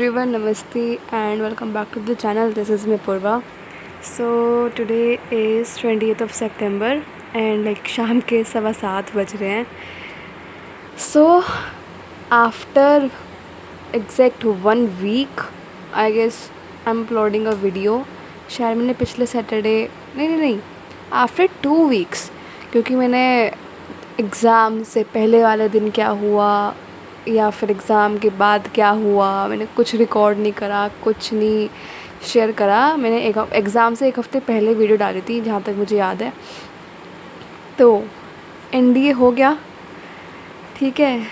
everyone, Namaste and welcome back to the channel. This is me Purva. So today is 20th of September and शाम के 7:15 बज रहे हैं. So after exact 1 week I guess I'm uploading a video. शायद मैंने पिछले Saturday नहीं after 2 weeks, क्योंकि मैंने एग्ज़ाम से पहले वाले दिन क्या हुआ या फिर एग्ज़ाम के बाद क्या हुआ मैंने कुछ रिकॉर्ड नहीं करा, कुछ नहीं शेयर करा. मैंने एक एग्ज़ाम से 1 हफ़्ते पहले वीडियो डाली थी जहाँ तक मुझे याद है. तो एनडीए हो गया, ठीक है,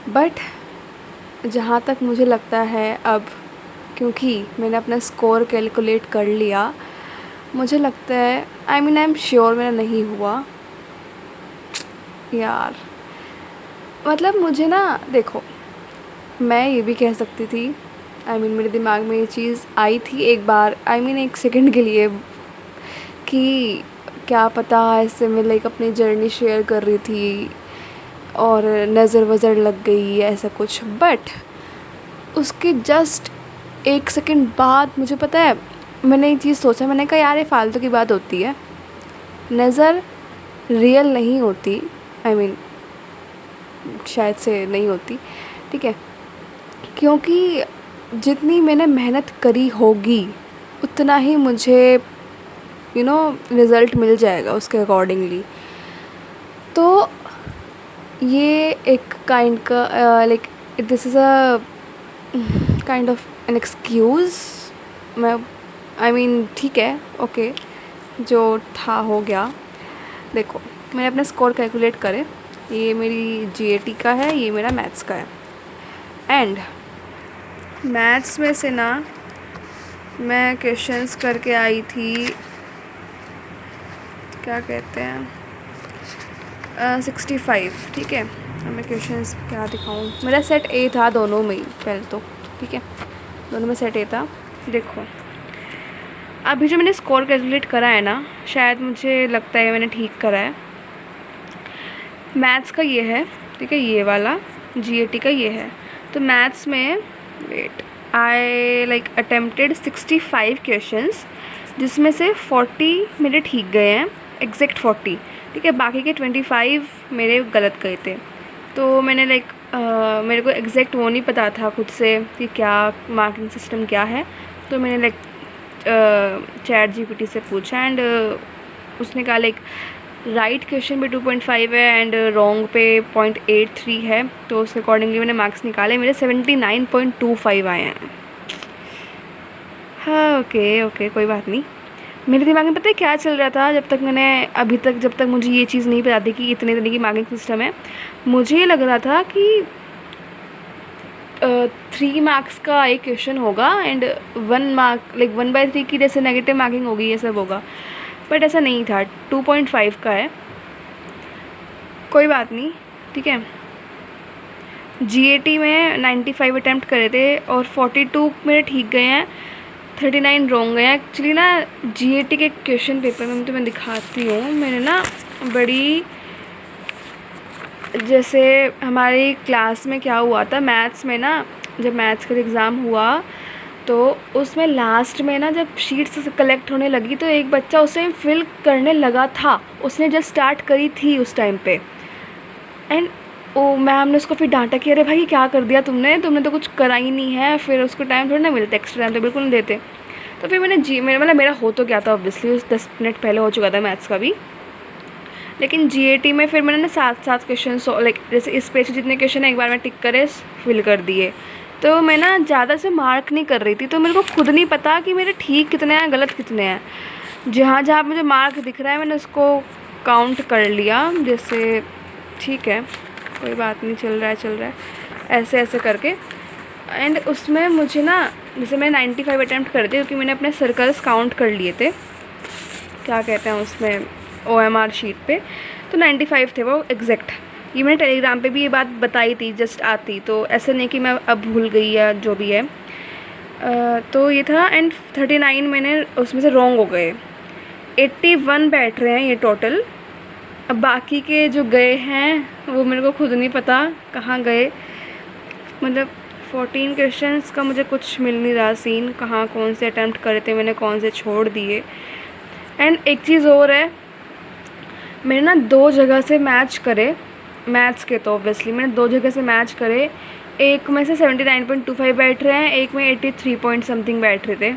बट जहाँ तक मुझे लगता है अब, क्योंकि मैंने अपना स्कोर कैलकुलेट कर लिया, मुझे लगता है आई एम श्योर मेरा नहीं हुआ यार. मतलब मुझे ना, देखो, मैं ये भी कह सकती थी, मेरे दिमाग में ये चीज़ आई थी एक बार, 1 सेकंड के लिए, कि क्या पता ऐसे मैं अपनी जर्नी शेयर कर रही थी और नज़र वज़र लग गई ऐसा कुछ. बट उसके जस्ट 1 सेकंड बाद मुझे पता है, मैंने ये चीज़ सोचा, मैंने कहा यार ये फ़ालतू की बात होती है, नज़र रियल नहीं होती, शायद से नहीं होती, ठीक है, क्योंकि जितनी मैंने मेहनत करी होगी उतना ही मुझे रिज़ल्ट मिल जाएगा उसके अकॉर्डिंगली. तो ये एक काइंड का this is a kind of an excuse. मैं ठीक है, ओके, जो था हो गया. देखो, मैंने अपना स्कोर कैलकुलेट करे, ये मेरी जीएटी का है, ये मेरा मैथ्स का है. एंड मैथ्स में से ना मैं क्वेश्चंस करके आई थी, क्या कहते हैं, 65, ठीक है. अब मैं क्वेश्चंस क्या दिखाऊं, मेरा सेट ए था दोनों में ही पहले तो, ठीक है, दोनों में सेट ए था. देखो, अभी जो मैंने स्कोर कैलकुलेट करा है ना, शायद मुझे लगता है मैंने ठीक करा है. मैथ्स का ये है, ठीक है, ये वाला जीएटी का ये है. तो मैथ्स में आई अटेम्प्टेड 65 क्वेश्चंस, जिसमें से 40 मेरे ठीक गए हैं, एग्जैक्ट 40, ठीक है, बाकी के 25 मेरे गलत गए थे. तो मैंने मेरे को एग्जैक्ट वो नहीं पता था खुद से कि क्या मार्किंग सिस्टम क्या है. तो मैंने चैट जीपीटी से पूछा एंड उसने कहा राइट क्वेश्चन पे 2.5 है एंड रॉन्ग पे 0.83 है. तो उसके अकॉर्डिंगली मैंने मार्क्स निकाले, मेरे 79.25 आए हैं. हाँ, ओके, कोई बात नहीं. मेरे दिमाग में पता है क्या चल रहा था, जब तक मुझे ये चीज़ नहीं पता थी कि इतने तरह की मार्किंग सिस्टम है. मुझे लग रहा था कि 3 मार्क्स का एक क्वेश्चन होगा एंड 1 मार्क 1/3 की जैसे नेगेटिव मार्किंग होगी, ये सब होगा. बट ऐसा नहीं था, 2.5 का है. कोई बात नहीं, ठीक है. जीएटी में 95 अटैम्प्ट करे थे और 42 मेरे ठीक गए हैं, 39 रॉन्ग गए हैं. एक्चुअली ना जीएटी के क्वेश्चन पेपर में तो मैं दिखाती हूँ, मैंने ना बड़ी, जैसे हमारी क्लास में क्या हुआ था मैथ्स में ना, जब मैथ्स का एग्ज़ाम हुआ तो उसमें लास्ट में ना जब शीट्स कलेक्ट होने लगी तो एक बच्चा उसे फिल करने लगा था, उसने जस्ट स्टार्ट करी थी उस टाइम पे. एंड ओ मैम ने उसको फिर डांटा कि अरे भाई क्या कर दिया तुमने तो कुछ करा ही नहीं है. फिर उसको टाइम थोड़ी ना मिलता, एक्स्ट्रा टाइम तो बिल्कुल नहीं देते. तो फिर मेरा हो तो गया था ऑब्वियसली, उस 10 मिनट पहले हो चुका था मैथ्स का भी. लेकिन जीएटी में फिर मैंने ना 7 क्वेश्चन जैसे इस पेज जितने क्वेश्चन है एक बार में टिक करे फिल कर दिए. तो मैं ना ज़्यादा से मार्क नहीं कर रही थी, तो मेरे को खुद नहीं पता कि मेरे ठीक कितने हैं गलत कितने हैं. जहाँ जहाँ मुझे मार्क दिख रहा है मैंने उसको काउंट कर लिया, जैसे ठीक है, कोई बात नहीं, चल रहा है ऐसे ऐसे करके. एंड उसमें मुझे ना, जैसे मैं 95 अटैम्प्ट कर दी क्योंकि मैंने अपने सर्कल्स काउंट कर लिए थे, क्या कहते हैं उसमें, OMR शीट पे, तो 95 थे वो एग्जैक्ट. ये मैंने टेलीग्राम पे भी ये बात बताई थी जस्ट आती, तो ऐसे नहीं कि मैं अब भूल गई या जो भी है. तो ये था एंड 39 मैंने उसमें से रॉन्ग हो गए. 81 बैठ रहे हैं ये टोटल. अब बाकी के जो गए हैं वो मेरे को खुद नहीं पता कहाँ गए, मतलब 14 क्वेश्चंस का मुझे कुछ मिल नहीं रहा सीन, कहाँ कौन से अटैम्प्ट करे थे मैंने, कौन से छोड़ दिए। एंड एक चीज़ और है, मैंने ना 2 जगह से मैच करे मैथ्स के, तो ऑब्वियसली मैंने 2 जगह से मैच करे। एक में से 79.25 बैठ रहे हैं, एक में 83 पॉइंट समथिंग बैठ रहे थे।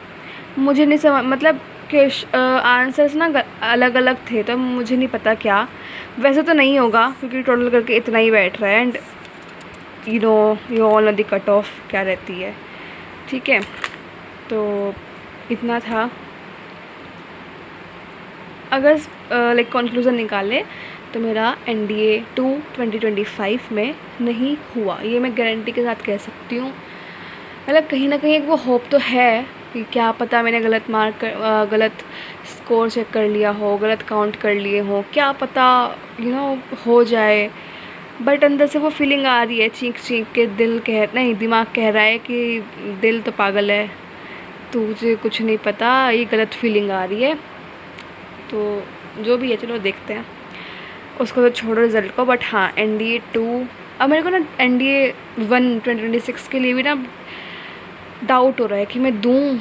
मुझे नहीं समझ, मतलब कि आंसर्स ना अलग अलग थे, तो मुझे नहीं पता क्या। वैसे तो नहीं होगा क्योंकि टोटल करके इतना ही बैठ रहा है। And you all know the cut off क्या रहती है, ठीक है। तो इतना था। अगर लाइक कंक्लूज़न निकाले तो मेरा NDA 2 2025 में नहीं हुआ, ये मैं गारंटी के साथ कह सकती हूँ। मतलब कहीं ना कहीं एक वो होप तो है कि क्या पता मैंने गलत स्कोर चेक कर लिया हो, गलत काउंट कर लिए हो, क्या पता हो जाए। बट अंदर से वो फीलिंग आ रही है, चीख चीख के दिमाग कह रहा है कि दिल तो पागल है, तुझे कुछ नहीं पता, ये गलत फीलिंग आ रही है। तो जो भी है चलो देखते हैं, उसको तो छोड़ो रिज़ल्ट को। बट हाँ, NDA 2, अब मेरे को ना NDA 1 2026 के लिए भी ना डाउट हो रहा है कि मैं दूँ।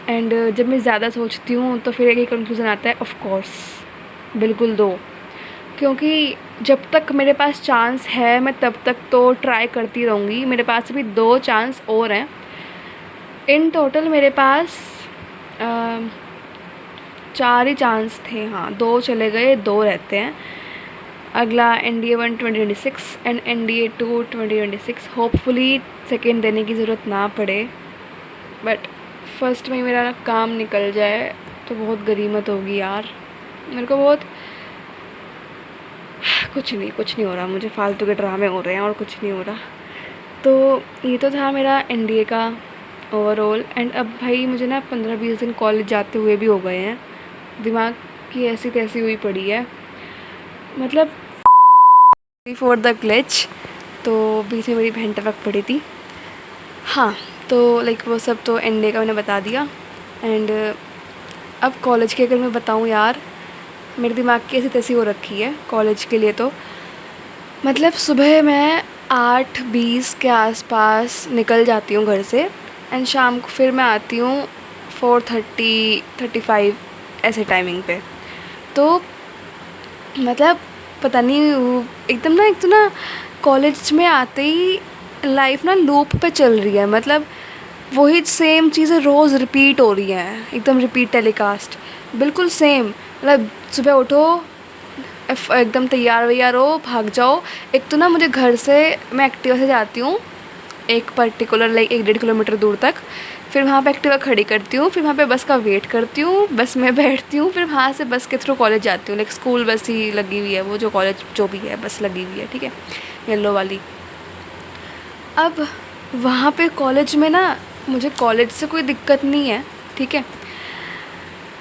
एंड जब मैं ज़्यादा सोचती हूँ तो फिर एक ही कंक्लूज़न आता है, ऑफ कोर्स बिल्कुल दो, क्योंकि जब तक मेरे पास चांस है मैं तब तक तो ट्राई करती रहूँगी। मेरे पास अभी 2 चांस और हैं। इन टोटल मेरे पास 4 ही चांस थे, हाँ 2 चले गए, 2 रहते हैं। अगला NDA 1 2026 and NDA 2 2026। Hopefully second देने की ज़रूरत ना पड़े, बट फर्स्ट में मेरा काम निकल जाए तो बहुत गनीमत होगी यार। मेरे को बहुत कुछ नहीं हो रहा, मुझे फालतू के ड्रामे हो रहे हैं और कुछ नहीं हो रहा। तो ये तो था मेरा NDA का ओवरऑल। एंड अब भाई मुझे ना 15-20 दिन कॉलेज जाते हुए भी हो गए हैं, दिमाग की ऐसी तैसी हुई पड़ी है, मतलब फॉर द ग्लिच। तो बीच में मेरी बहन टपक पड़ी थी। हाँ, तो लाइक वो सब तो NDA का मैंने बता दिया। एंड अब कॉलेज की अगर मैं बताऊँ यार, मेरे दिमाग की ऐसी तैसी हो रखी है कॉलेज के लिए। तो मतलब सुबह मैं 8:20 के आसपास निकल जाती हूँ घर से, एंड शाम को फिर मैं आती हूँ 4:35 ऐसे टाइमिंग पे। तो मतलब पता नहीं, एकदम ना एक तो ना कॉलेज में आते ही लाइफ ना लूप पे चल रही है, मतलब वही सेम चीज़ें रोज़ रिपीट हो रही हैं, एकदम रिपीट टेलीकास्ट, बिल्कुल सेम। मतलब सुबह उठो, एकदम तैयार वैयार हो, भाग जाओ। एक तो ना मुझे घर से, मैं एक्टिवा से जाती हूँ एक पर्टिकुलर लाइक 1-1.5 किलोमीटर दूर तक, फिर वहाँ पे एक्टिवा खड़ी करती हूँ, फिर वहाँ पे बस का वेट करती हूँ, बस में बैठती हूँ, फिर वहाँ से बस के थ्रू कॉलेज जाती हूँ। लाइक स्कूल बस ही लगी हुई है, वो जो कॉलेज जो भी है बस लगी हुई है, ठीक है, येलो वाली। अब वहाँ पे कॉलेज में ना मुझे कॉलेज से कोई दिक्कत नहीं है, ठीक है।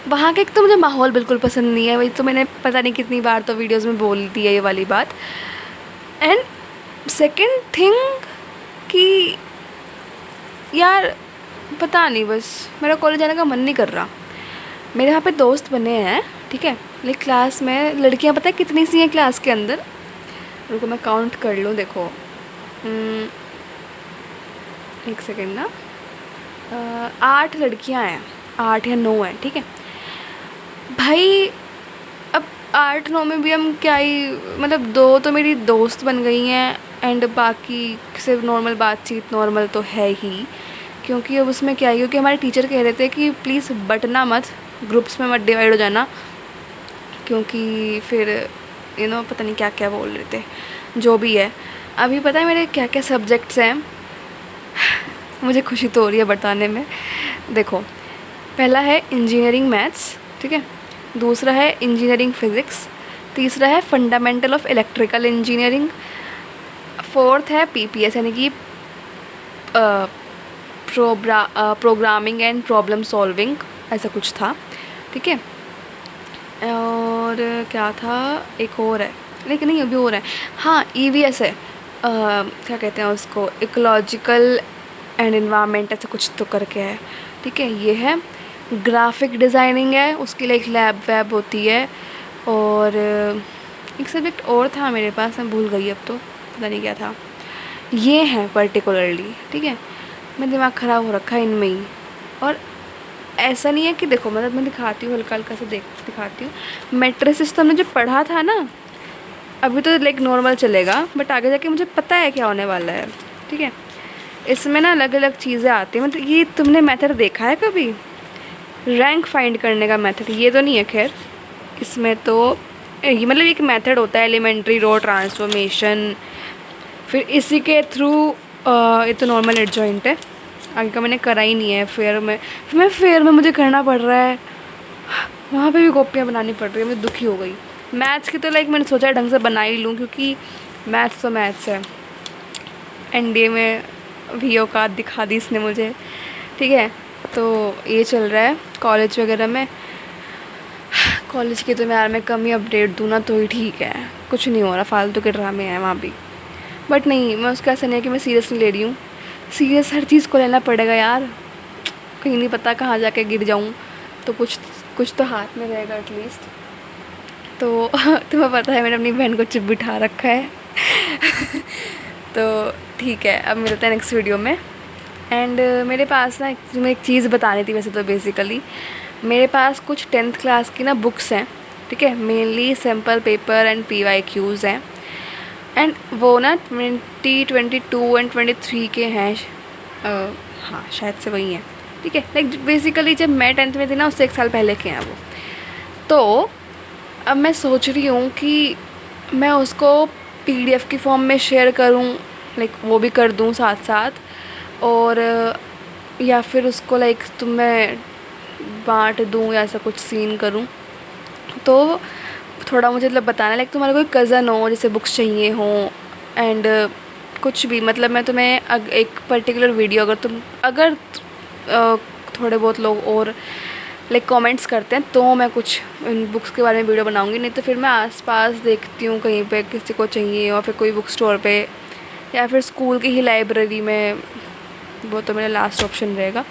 वहाँ का एक तो मुझे माहौल बिल्कुल पसंद नहीं है, वही तो मैंने पता नहीं कितनी बार तो वीडियोज़ में बोल दी है ये वाली बात। एंड सेकेंड थिंग कि यार पता नहीं, बस मेरा कॉलेज जाने का मन नहीं कर रहा। मेरे यहाँ पे दोस्त बने हैं, ठीक है, लेकिन क्लास में लड़कियाँ पता है कितनी सी हैं क्लास के अंदर, रुको मैं काउंट कर लूँ, देखो एक सेकेंड ना, 8 लड़कियाँ हैं, 8 या 9 हैं, ठीक है भाई। अब 8-9 में भी हम क्या ही, मतलब 2 तो मेरी दोस्त बन गई हैं, एंड बाकी सिर्फ नॉर्मल बातचीत नॉर्मल तो है ही, क्योंकि अब उसमें क्या है, क्योंकि हमारे टीचर कह रहे थे कि प्लीज़ बंटना मत, ग्रुप्स में मत डिवाइड हो जाना, क्योंकि फिर पता नहीं क्या क्या बोल रहे थे, जो भी है। अभी पता है मेरे क्या क्या सब्जेक्ट्स हैं, मुझे खुशी तो हो रही है बताने में। देखो, पहला है इंजीनियरिंग मैथ्स, ठीक है, दूसरा है इंजीनियरिंग फिज़िक्स, तीसरा है fundamental of electrical engineering, fourth है PPS यानी कि प्रोग्रामिंग एंड प्रॉब्लम सॉल्विंग, ऐसा कुछ था, ठीक है। और क्या था, एक और है, लेकिन नहीं अभी और है, हाँ EVS है, क्या कहते हैं उसको, इकोलॉजिकल एंड इन्वायरमेंट ऐसा कुछ तो करके है, ठीक है। ये है ग्राफिक डिज़ाइनिंग है, उसके लिए एक लैब वैब होती है। और एक सब्जेक्ट और था मेरे पास, मैं भूल गई अब तो, पता नहीं क्या था। ये हैं पर्टिकुलरली, ठीक है। मेरा दिमाग ख़राब हो रखा है इनमें ही। और ऐसा नहीं है कि देखो, मतलब मैं दिखाती हूँ, हल्का हल्का से दिखाती हूँ। मैट्रिक्स सिस्टम ने जो पढ़ा था ना, अभी तो लाइक नॉर्मल चलेगा, बट आगे जाके मुझे पता है क्या होने वाला है, ठीक है। इसमें ना अलग अलग चीज़ें आती हैं। मतलब ये तुमने मेथड देखा है कभी, रैंक फाइंड करने का मेथड? ये तो नहीं है खैर इसमें तो। ये मतलब एक मेथड होता है एलिमेंट्री रो ट्रांसफॉर्मेशन, फिर इसी के थ्रू ये तो नॉर्मल एडजॉइंट है, आगे का मैंने करा ही नहीं है। फेयर में मुझे करना पड़ रहा है, वहाँ पे भी कॉपियाँ बनानी पड़ रही है, मैं दुखी हो गई। मैथ्स की तो लाइक मैंने सोचा ढंग से बना ही लूँ, क्योंकि मैथ्स तो मैथ्स है। एनडीए में भी औकात दिखा दी इसने मुझे, ठीक है। तो ये चल रहा है कॉलेज वगैरह में। कॉलेज की तो मैं यार मैं कम ही अपडेट दूँ ना तो ही ठीक है, कुछ नहीं हो रहा, फालतू के ड्रामे हैं वहाँ भी। बट नहीं, मैं उसका ऐसा नहीं है कि मैं सीरियस नहीं ले रही हूँ, सीरियस हर चीज़ को लेना पड़ेगा यार, कहीं नहीं पता कहाँ जाके गिर जाऊँ, तो कुछ तो हाथ में रहेगा एटलीस्ट। तो तुम्हें पता है मैंने अपनी बहन को चुप बिठा रखा है। तो ठीक है, अब मिलते हैं नेक्स्ट वीडियो में। एंड मेरे पास ना तुम्हें एक चीज़ बतानी थी वैसे तो। बेसिकली मेरे पास कुछ 10th क्लास की ना बुक्स हैं, ठीक है। Mainly sample paper and PYQs हैं, एंड वो ना 2022 एंड 23 के हैं। हाँ शायद से वही हैं, ठीक है। लाइक बेसिकली जब मैं 10th में थी ना, उससे 1 साल पहले के हैं वो। तो अब मैं सोच रही हूँ कि मैं उसको PDF की फॉर्म में शेयर करूँ, लाइक वो भी कर दूँ साथ साथ, और या फिर उसको लाइक मैं बांट दूँ या ऐसा कुछ सीन करूँ। तो थोड़ा मुझे मतलब बताना, लाइक तुम्हारा कोई कज़न हो जिसे बुक्स चाहिए हो, एंड कुछ भी, मतलब मैं तुम्हें एक पर्टिकुलर वीडियो, अगर थोड़े बहुत लोग और लाइक कमेंट्स करते हैं तो मैं कुछ इन बुक्स के बारे में वीडियो बनाऊंगी। नहीं तो फिर मैं आसपास देखती हूँ कहीं पे किसी को चाहिए, और फिर कोई बुक स्टोर पे, या फिर स्कूल की ही लाइब्रेरी में, वो तो मेरा लास्ट ऑप्शन रहेगा,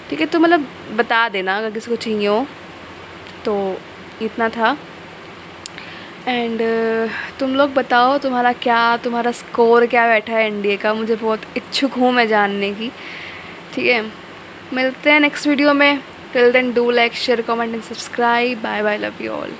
ठीक है। तो मतलब बता देना अगर किसी को चाहिए हो। तो इतना था। एंड तुम लोग बताओ तुम्हारा स्कोर क्या बैठा है एनडीए का, मुझे बहुत इच्छुक हूँ मैं जानने की, ठीक है। मिलते हैं नेक्स्ट वीडियो में। Till then do like share comment and subscribe. Bye bye, love you all.